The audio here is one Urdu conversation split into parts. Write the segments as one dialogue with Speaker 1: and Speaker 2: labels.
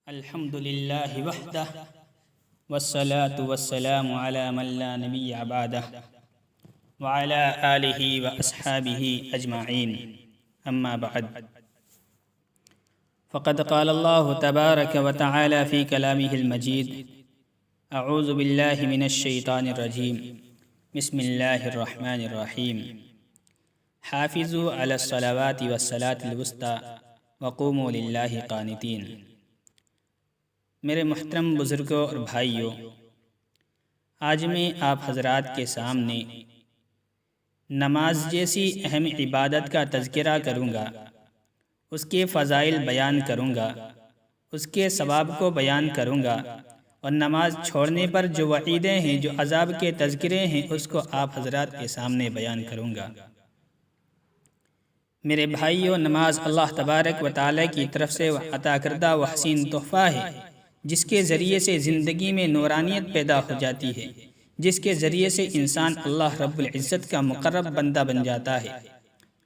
Speaker 1: الحمد لله وحده والصلاة والسلام على من لا نبي بعده وعلى آله وأصحابه أجمعين أما بعد فقد قال الله تبارك وتعالى في كلامه المجيد أعوذ بالله من الشيطان الرجيم بسم الله الرحمن الرحيم حافظوا على الصلوات والصلاة الوسطى وقوموا لله قانتين۔ میرے محترم بزرگوں اور بھائیوں، آج میں آپ حضرات کے سامنے نماز جیسی اہم عبادت کا تذکرہ کروں گا، اس کے فضائل بیان کروں گا، اس کے ثواب کو بیان کروں گا، اور نماز چھوڑنے پر جو وعیدیں ہیں، جو عذاب کے تذکرے ہیں، اس کو آپ حضرات کے سامنے بیان کروں گا۔ میرے بھائیوں، نماز اللہ تبارک و تعالی کی طرف سے عطا کردہ وہ حسین تحفہ ہے، جس کے ذریعے سے زندگی میں نورانیت پیدا ہو جاتی ہے، جس کے ذریعے سے انسان اللہ رب العزت کا مقرب بندہ بن جاتا ہے،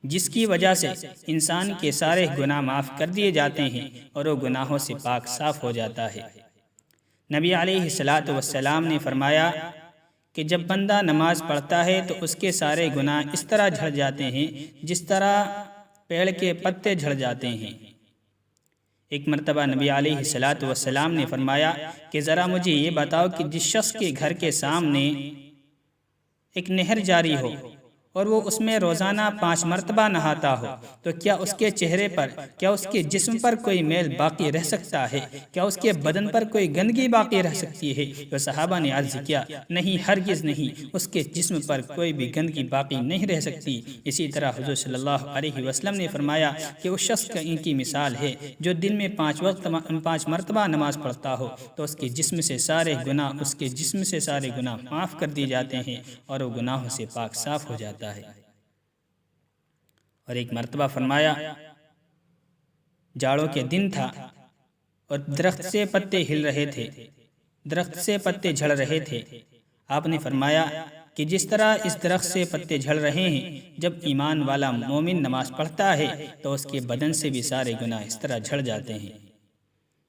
Speaker 1: جس کی وجہ سے انسان کے سارے گناہ معاف کر دیے جاتے ہیں اور وہ گناہوں سے پاک صاف ہو جاتا ہے۔ نبی علیہ السلام نے فرمایا کہ جب بندہ نماز پڑھتا ہے تو اس کے سارے گناہ اس طرح جھڑ جاتے ہیں جس طرح پیڑ کے پتے جھڑ جاتے ہیں۔ ایک مرتبہ نبی علیہ السلام نے فرمایا کہ ذرا مجھے یہ بتاؤ کہ جس شخص کے گھر کے سامنے ایک نہر جاری ہو اور وہ اس میں روزانہ 5 مرتبہ نہاتا ہو تو کیا اس کے چہرے پر، کیا اس کے جسم پر کوئی میل باقی رہ سکتا ہے؟ کیا اس کے بدن پر کوئی گندگی باقی رہ سکتی ہے؟ تو صحابہ نے عرض کیا، نہیں، ہرگز نہیں، اس کے جسم پر کوئی بھی گندگی باقی نہیں رہ سکتی۔ اسی طرح حضور صلی اللہ علیہ وسلم نے فرمایا کہ اس شخص کا ان کی مثال ہے جو دن میں 5 مرتبہ نماز پڑھتا ہو تو اس کے جسم سے سارے گناہ معاف کر دیے جاتے ہیں اور وہ گناہوں سے پاک صاف ہو جاتا ہے۔ اور ایک مرتبہ فرمایا جاڑوں کے دن تھا اور درخت سے پتے ہل رہے تھے، درخت سے پتے جھڑ رہے تھے۔ آپ نے فرمایا کہ جس طرح اس درخت سے پتے جھڑ رہے ہیں، جب ایمان والا مومن نماز پڑھتا ہے تو اس کے بدن سے بھی سارے گناہ اس طرح جھڑ جاتے ہیں۔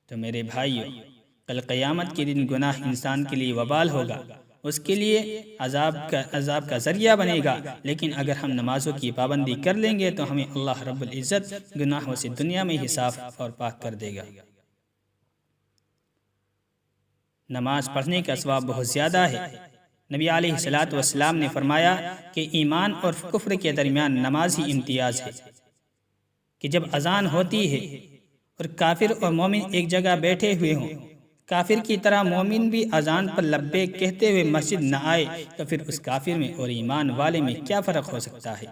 Speaker 1: تو میرے بھائیو، کل قیامت کے دن گناہ انسان کے لیے وبال ہوگا، اس کے لیے عذاب کا ذریعہ بنے گا، لیکن اگر ہم نمازوں کی پابندی کر لیں گے تو ہمیں اللہ رب العزت گناہوں سے دنیا میں ہی صاف اور پاک کر دے گا۔ نماز پڑھنے کا ثواب بہت زیادہ ہے۔ نبی علیہ السلام نے فرمایا کہ ایمان اور کفر کے درمیان نماز ہی امتیاز ہے، کہ جب اذان ہوتی ہے اور کافر اور مومن ایک جگہ بیٹھے ہوئے ہوں، کافر کی طرح مومن بھی اذان پر لبیک کہتے ہوئے مسجد نہ آئے تو پھر اس کافر میں اور ایمان والے میں کیا فرق ہو سکتا ہے؟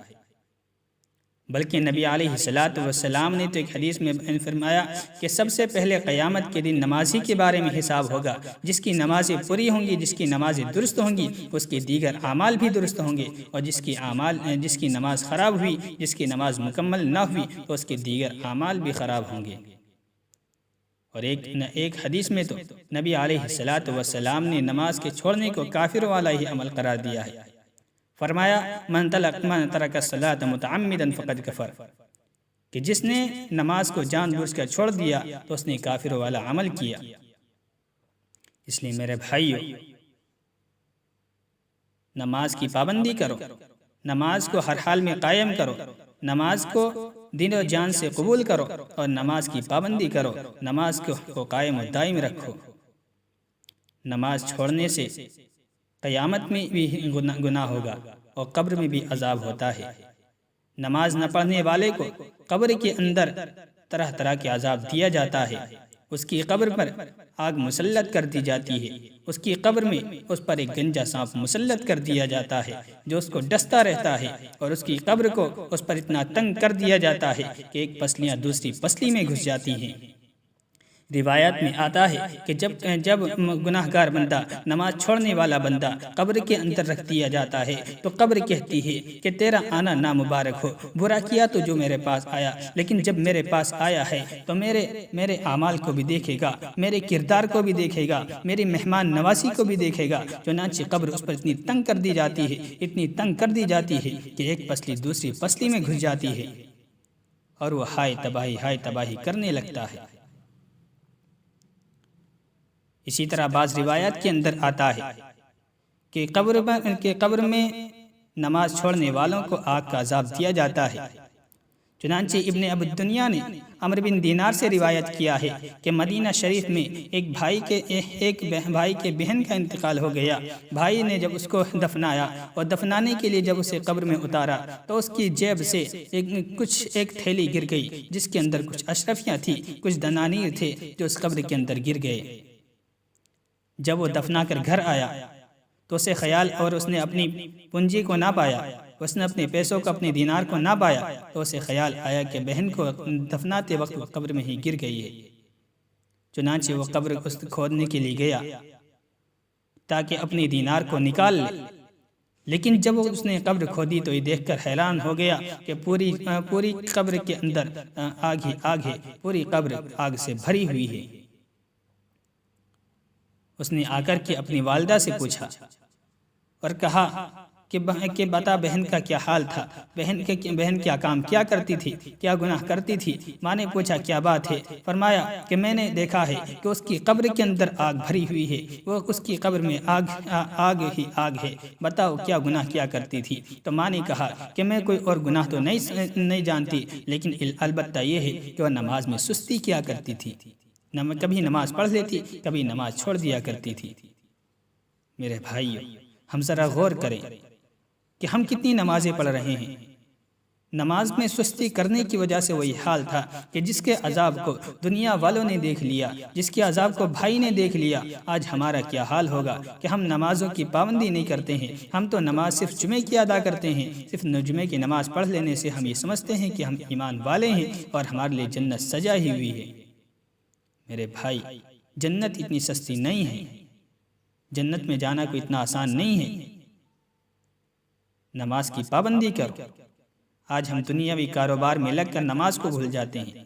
Speaker 1: بلکہ نبی علیہ السلام نے تو ایک حدیث میں فرمایا کہ سب سے پہلے قیامت کے دن نمازی کے بارے میں حساب ہوگا۔ جس کی نمازیں پوری ہوں گی، جس کی نمازیں درست ہوں گی، اس کے دیگر اعمال بھی درست ہوں گے، اور جس کی نماز خراب ہوئی، جس کی نماز مکمل نہ ہوئی تو اس کے دیگر اعمال بھی خراب ہوں گے۔ اور ایک حدیث میں تو نبی علیہ السلام نے نماز کے چھوڑنے کو کافر والا ہی عمل قرار دیا ہے۔ فرمایا من ترک الصلاۃ متعمدا فقد کفر، کہ جس نے نماز کو جان بوجھ کر چھوڑ دیا تو اس نے کافر والا عمل کیا۔ اس لیے میرے بھائیو، نماز کی پابندی کرو، نماز کو ہر حال میں قائم کرو، نماز کو دل و جان سے قبول کرو اور نماز کی پابندی کرو، نماز کو قائم و دائم رکھو۔ نماز چھوڑنے سے قیامت میں بھی گناہ ہوگا اور قبر میں بھی عذاب ہوتا ہے۔ نماز نہ پڑھنے والے کو قبر کے اندر طرح طرح کے عذاب دیا جاتا ہے، اس کی قبر پر آگ مسلط کر دی جاتی ہے، اس کی قبر میں اس پر ایک گنجا سانپ مسلط کر دیا جاتا ہے جو اس کو ڈستا رہتا ہے، اور اس کی قبر کو اس پر اتنا تنگ کر دیا جاتا ہے کہ ایک پسلیاں دوسری پسلی میں گھس جاتی ہیں۔ روایات میں آتا ہے کہ جب گناہگار بندہ، نماز چھوڑنے والا بندہ قبر کے اندر رکھ دیا جاتا ہے تو قبر کہتی ہے کہ تیرا آنا نامبارک ہو، برا کیا تو جو میرے پاس آیا، لیکن جب میرے پاس آیا ہے تو میرے اعمال کو بھی دیکھے گا، میرے کردار کو بھی دیکھے گا، میری مہمان نوازی کو بھی دیکھے گا۔ چنانچہ قبر اس پر اتنی تنگ کر دی جاتی ہے، اتنی تنگ کر دی جاتی ہے کہ ایک پسلی دوسری پسلی میں گھس جاتی ہے اور وہ ہائے تباہی کرنے لگتا ہے۔ اسی طرح بعض روایات کے اندر آتا ہے کہ قبر میں نماز چھوڑنے والوں کو آگ کا عذاب دیا جاتا ہے۔ چنانچہ ابن ابو الدنیا نے عمرو بن دینار سے روایت کیا ہے کہ مدینہ شریف میں ایک بھائی کے بہن کا انتقال ہو گیا۔ بھائی نے جب اس کو دفنایا اور دفنانے کے لیے جب اسے قبر میں اتارا تو اس کی جیب سے ایک تھیلی گر گئی جس کے اندر کچھ اشرفیاں تھیں، کچھ دنانیر تھے جو اس قبر کے اندر گر گئے۔ جب وہ دفنا کر گھر آیا تو اسے خیال اور اس نے اپنی پونجی کو نہ پایا، اس نے اپنے پیسوں کو، اپنے دینار کو نہ پایا، تو اسے خیال آیا کہ بہن کو دفناتے وقت وہ قبر میں ہی گر گئی ہے۔ چنانچہ وہ قبر کھودنے کے لیے گیا تاکہ اپنے دینار کو نکال لے، لیکن جب اس نے قبر کھودی تو یہ دیکھ کر حیران ہو گیا کہ پوری قبر کے اندر آگ ہی آگ ہے، پوری قبر آگ سے بھری ہوئی ہے۔ اس نے آ کر کے اپنی والدہ سے پوچھا اور کہا کہ بتا بہن کا کیا حال تھا، بہن کیا کام کیا کرتی تھی، کیا گناہ کرتی تھی۔ ماں نے پوچھا کیا بات ہے؟ فرمایا کہ میں نے دیکھا ہے کہ اس کی قبر کے اندر آگ بھری ہوئی ہے، وہ اس کی قبر میں آگ ہی آگ ہے، بتاؤ کیا گناہ کیا کرتی تھی۔ تو ماں نے کہا کہ میں کوئی اور گناہ تو نہیں جانتی، لیکن البتہ یہ ہے کہ وہ نماز میں سستی کیا کرتی تھی، کبھی نماز پڑھ لیتی، کبھی نماز چھوڑ دیا کرتی تھی۔ میرے بھائیو، ہم ذرا غور کریں کہ ہم کتنی نمازیں پڑھ رہے ہیں۔ نماز میں سستی کرنے کی وجہ سے وہی حال تھا کہ جس کے عذاب کو دنیا والوں نے دیکھ لیا، جس کے عذاب کو بھائی نے دیکھ لیا، آج ہمارا کیا حال ہوگا کہ ہم نمازوں کی پابندی نہیں کرتے ہیں۔ ہم تو نماز صرف جمعے کی ادا کرتے ہیں، صرف جمعے کی نماز پڑھ لینے سے ہم یہ سمجھتے ہیں کہ ہم ایمان والے ہیں اور ہمارے لیے جنت سجا ہی ہوئی ہے۔ میرے بھائی، جنت اتنی سستی نہیں ہے، جنت میں جانا کوئی اتنا آسان نہیں ہے۔ نماز کی پابندی کرو۔ آج ہم دنیاوی کاروبار میں لگ کر نماز کو بھول جاتے ہیں،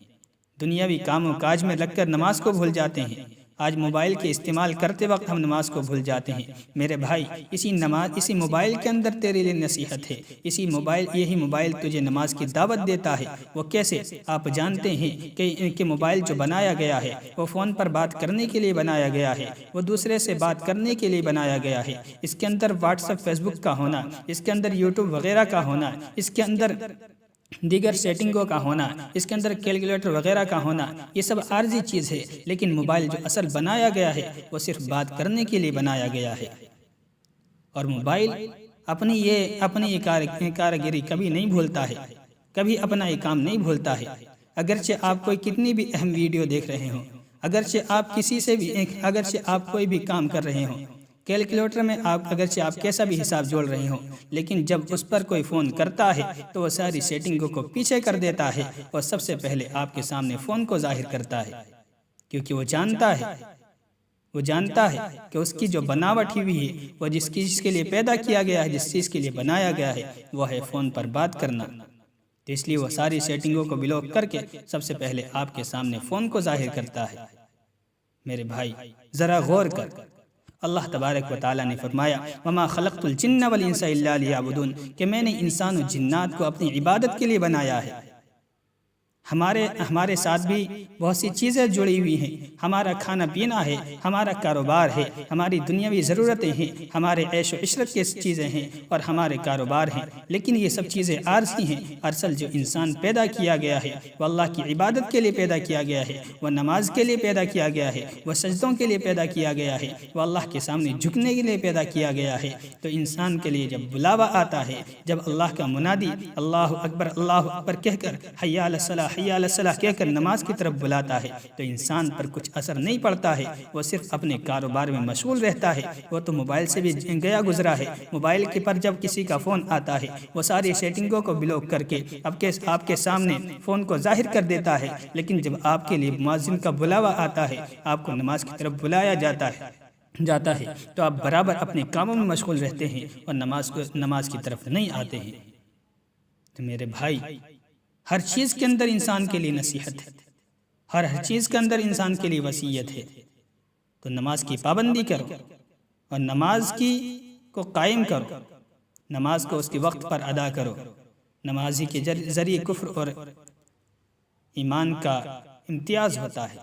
Speaker 1: دنیاوی کام و کاج میں لگ کر نماز کو بھول جاتے ہیں۔ آج موبائل کے استعمال کرتے وقت ہم نماز کو بھول جاتے ہیں۔ میرے بھائی، اسی موبائل کے اندر تیرے لیے نصیحت ہے، یہی موبائل تجھے نماز کی دعوت دیتا ہے۔ وہ کیسے؟ آپ جانتے ہیں کہ موبائل جو بنایا گیا ہے وہ فون پر بات کرنے کے لیے بنایا گیا ہے، وہ دوسرے سے بات کرنے کے لیے بنایا گیا ہے۔ اس کے اندر واٹس ایپ، فیس بک کا ہونا، اس کے اندر یوٹیوب وغیرہ کا ہونا، اس کے اندر دیگر سیٹنگوں کا ہونا، اس کے اندر کیلکولیٹر وغیرہ کا ہونا، یہ سب عارضی چیز ہے، لیکن موبائل جو اصل بنایا گیا ہے وہ صرف بات کرنے کے لیے بنایا گیا ہے۔ اور موبائل اپنی یہ کارگری کبھی نہیں بھولتا ہے، کبھی اپنا یہ کام نہیں بھولتا ہے۔ اگرچہ آپ کوئی کتنی بھی اہم ویڈیو دیکھ رہے ہوں، اگرچہ آپ کوئی بھی کام کر رہے ہوں، کیلکولیٹر میں اگرچہ آپ کیسا بھی حساب جوڑ رہے ہوں، لیکن جب اس پر کوئی فون کرتا ہے تو وہ ساری سیٹنگوں کو پیچھے کر دیتا ہے اور سب سے پہلے آپ کے سامنے فون کو ظاہر کرتا ہے، کیونکہ وہ جانتا ہے کہ اس کی جو بناوٹ ہوئی ہے، وہ جس چیز کے لیے پیدا کیا گیا ہے، جس چیز کے لیے بنایا گیا ہے، وہ ہے فون پر بات کرنا۔ تو اس لیے وہ ساری سیٹنگوں کو بلاک کر کے سب سے پہلے آپ کے سامنے فون کو ظاہر کرتا ہے۔ میرے بھائی، ذرا غور کر۔ اللہ تبارک و تعالیٰ نے فرمایا وَمَا خَلَقْتُ الْجِنَّ وَالْإِنسَ إِلَّا لِيَعْبُدُونَ، کہ میں نے انسان و جنات کو اپنی عبادت کے لیے بنایا ہے۔ ہمارے ساتھ بھی بہت سی چیزیں جڑی ہوئی ہیں، ہمارا کھانا پینا ہے، ہمارا کاروبار ہے، ہماری دنیاوی ضرورتیں ہیں، ہمارے عیش و عشرت کی چیزیں ہیں اور ہمارے کاروبار ہیں، لیکن یہ سب چیزیں عارضی ہیں۔ اصل جو انسان پیدا کیا گیا ہے وہ اللہ کی عبادت کے لیے پیدا کیا گیا ہے، وہ نماز کے لیے پیدا کیا گیا ہے، وہ سجدوں کے لیے پیدا کیا گیا ہے، وہ اللہ کے سامنے جھکنے کے لیے پیدا کیا گیا ہے۔ تو انسان کے لیے جب بلاوا آتا ہے، جب اللہ کا منادی اللہ اکبر کہہ کر حی علی الصلاۃ حی علی الصلاۃ کہہ کر نماز کی طرف بلاتا ہے، تو انسان پر کچھ اثر نہیں پڑتا ہے، وہ صرف اپنے کاروبار میں مشغول رہتا ہے۔ وہ تو موبائل سے بھی گیا گزرا ہے، موبائل کے پر جب کسی کا فون آتا ہے وہ ساری سیٹنگوں کو بلاک کر کے آپ کے سامنے فون کو ظاہر کر دیتا ہے، لیکن جب آپ کے لیے مؤذن کا بلاوا آتا ہے، آپ کو نماز کی طرف بلایا جاتا ہے تو آپ برابر اپنے کاموں میں مشغول رہتے ہیں اور نماز کی طرف نہیں آتے ہیں۔ تو میرے بھائی، ہر چیز کے اندر انسان کے لیے نصیحت ہے، ہر چیز کے اندر انسان کے لیے وصیت ہے۔ تو نماز کی پابندی کرو اور نماز کو قائم کرو، نماز کو اس کے وقت پر ادا کرو۔ نمازی کے ذریعے کفر اور ایمان کا امتیاز ہوتا ہے۔